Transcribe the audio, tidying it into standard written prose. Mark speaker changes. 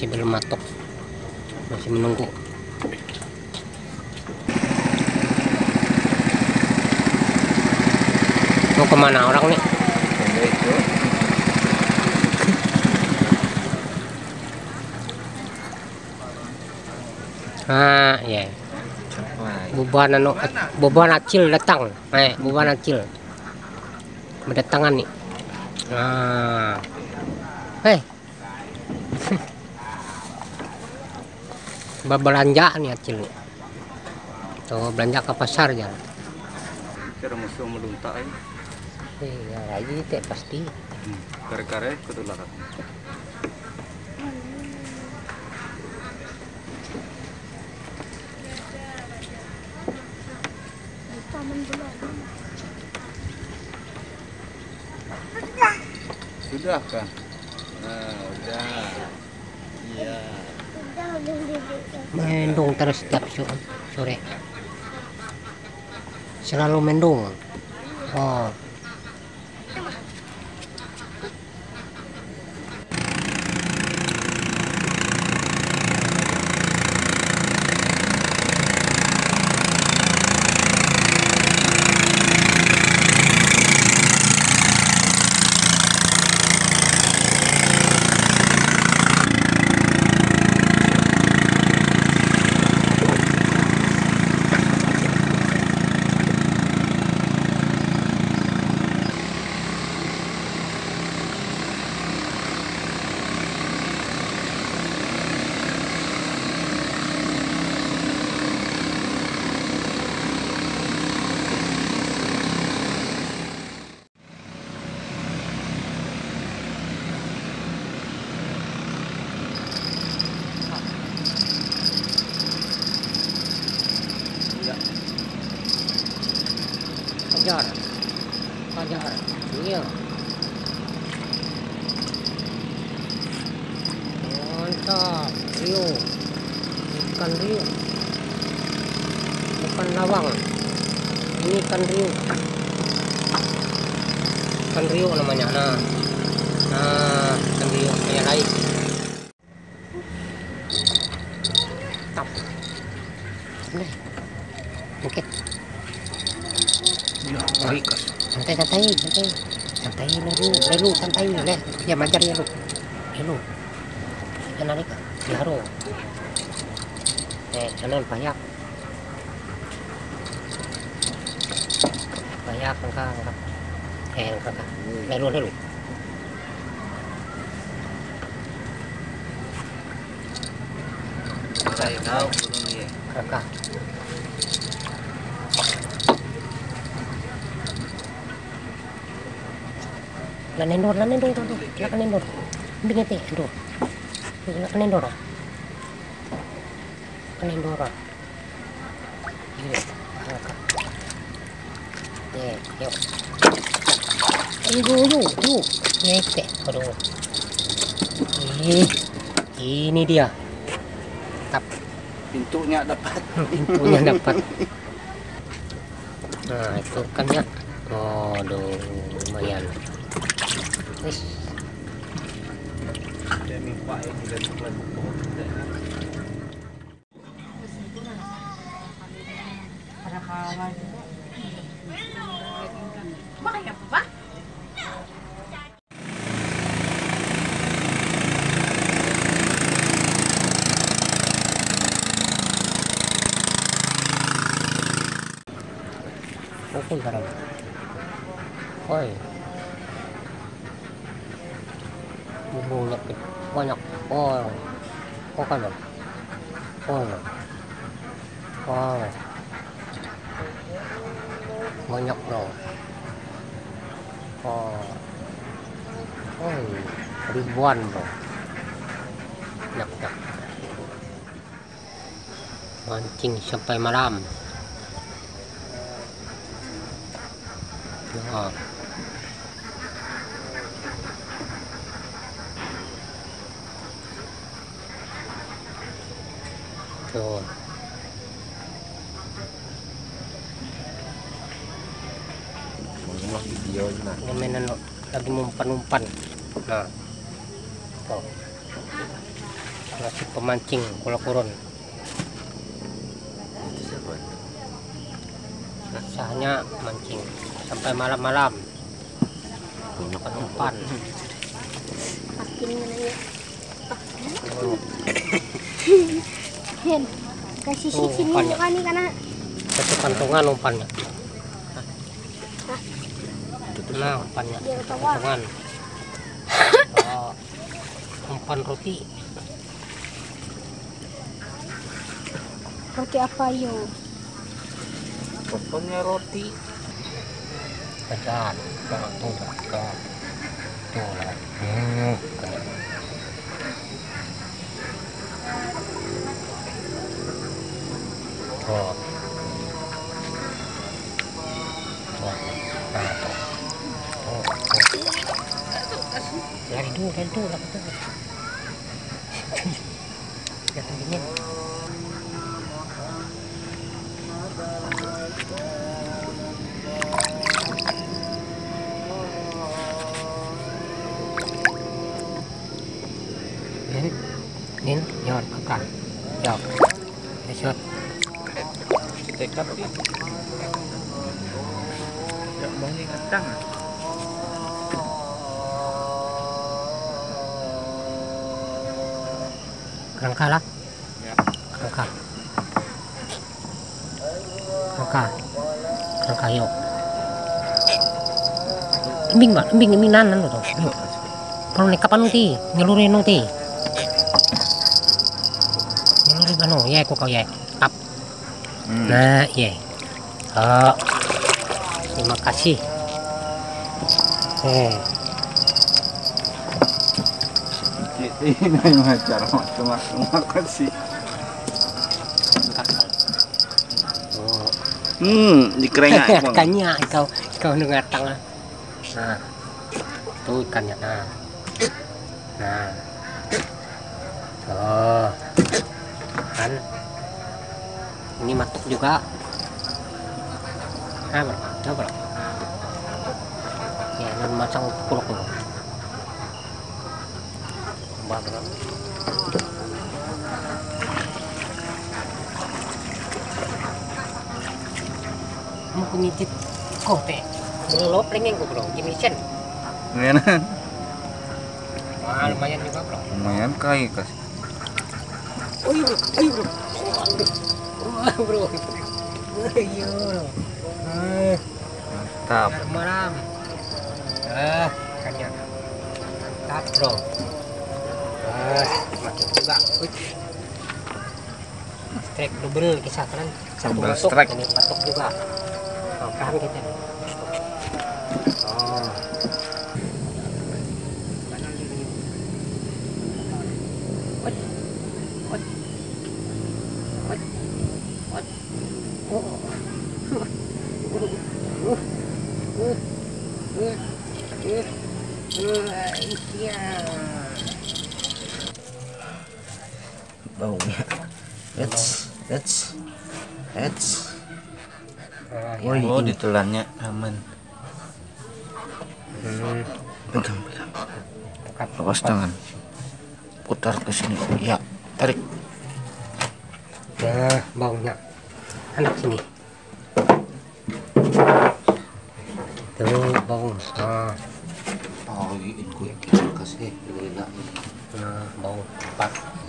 Speaker 1: masih belum matok, masih menunggu. Mau kemana orang nih? Ah, ya. Buban acil datang. Buban acil berdatangan nih. Nah, belanja nih acil nih. Tuh belanja ke pasar ya.
Speaker 2: Kira musuh meluntak ya.
Speaker 1: Iya, lagi teh pasti.
Speaker 2: Kare-kare ketularan. Sudah kan? Nah, udah. Iya.
Speaker 1: Mendung terus setiap sore. Selalu mendung. Oh. Kejar, iya. Mantap, Rio, ikan Rio, bukan lawang. Ini ikan Rio, ikan Rio namanya. Nah, ikan Rio kayak lain. Tap, nih, oke. Santai, lelu, santai, leh, ya majar ya lu, jangan narik, biaro, jangan banyak, angkat, lelu,
Speaker 2: Saya tahu ini.
Speaker 1: angkat. Lanendor, lanendor. Bingete, endor. Lanendor. Yuk. Yuk. Yete, aduh. Ini dia. Tap.
Speaker 2: Pintunya dapat.
Speaker 1: Nah, itu kan ya. Aduh, lumayan. Wis. Oke, barang. Oi. Banyak. Oh kan ya? Banyak loh. Ribuan loh. Banyak. Mancing sampai malam. Ya. Tuh.
Speaker 2: Video nah.
Speaker 1: Mainan lagi umpan. Nah. Tuh. nasi pemancing Pulau Kurun.
Speaker 2: Itu siapa?
Speaker 1: Usahanya mancing sampai malam-malam. Gunakan umpan.
Speaker 3: Makin nanya.
Speaker 1: Oh,
Speaker 3: Hen, kasih
Speaker 1: Oh,
Speaker 3: sini
Speaker 1: umpannya.
Speaker 3: muka nih karena
Speaker 1: satu kantongan umpannya. Nah, umpannya
Speaker 3: dia
Speaker 1: satu
Speaker 3: tawa.
Speaker 1: kantongan. Oh, umpan roti.
Speaker 3: Roti apa yo?
Speaker 2: Pokoknya roti.
Speaker 1: Kejar, tuh lah, tuh lah. Kena. Oh. Oh, nah, tuh. Oh, lari dulu lah kita. Jangan dingin. Nin, yun, kakak. Yuk, shot.
Speaker 2: Tekap sih. Ya mau ngatang.
Speaker 1: Kerangka lah,
Speaker 2: Ya.
Speaker 1: kerangka. Kerangka yuk. Imbing nanan lo tuh. Kalau nih kapan nanti nyelurin nanti. Nyelurin ano, ya kok kau ya. Up. Nah, ya. Oh, terima kasih.
Speaker 2: Ini yang acara makan sih.
Speaker 1: Oh,
Speaker 2: Dikerengak.
Speaker 1: ikannya kau dengar tangan. Nah, itu ikannya. Nah, oh, kan ini matuk juga. Nah, bro, coba bro. Ya, ini macam kuluk bro. Coba bro. Mau kunyit kau teh. Belum pengen kok bro, gini sen.
Speaker 2: Lumayan.
Speaker 1: Wah, lumayan juga bro.
Speaker 2: Lumayan kaya kasih.
Speaker 1: Oh iya bro. Wah bro. Iya bro.
Speaker 2: Mantap.
Speaker 1: Malam. Ikannya. Mantap bro. Mantap juga. Strike double kisah kan. Satu
Speaker 2: Double
Speaker 1: masuk,
Speaker 2: strike.
Speaker 1: ini patok juga. Oh, paham kita. Oh.
Speaker 2: Baunya. That's.
Speaker 1: Woi,
Speaker 2: Oh, ditelannya aman. Pegang. Lepas tangan. Putar ke sini. Ya, tarik.
Speaker 1: Nah, baunya anak sini. Tuh bau.
Speaker 2: Oh, ini gue kasih.
Speaker 1: Bau 4.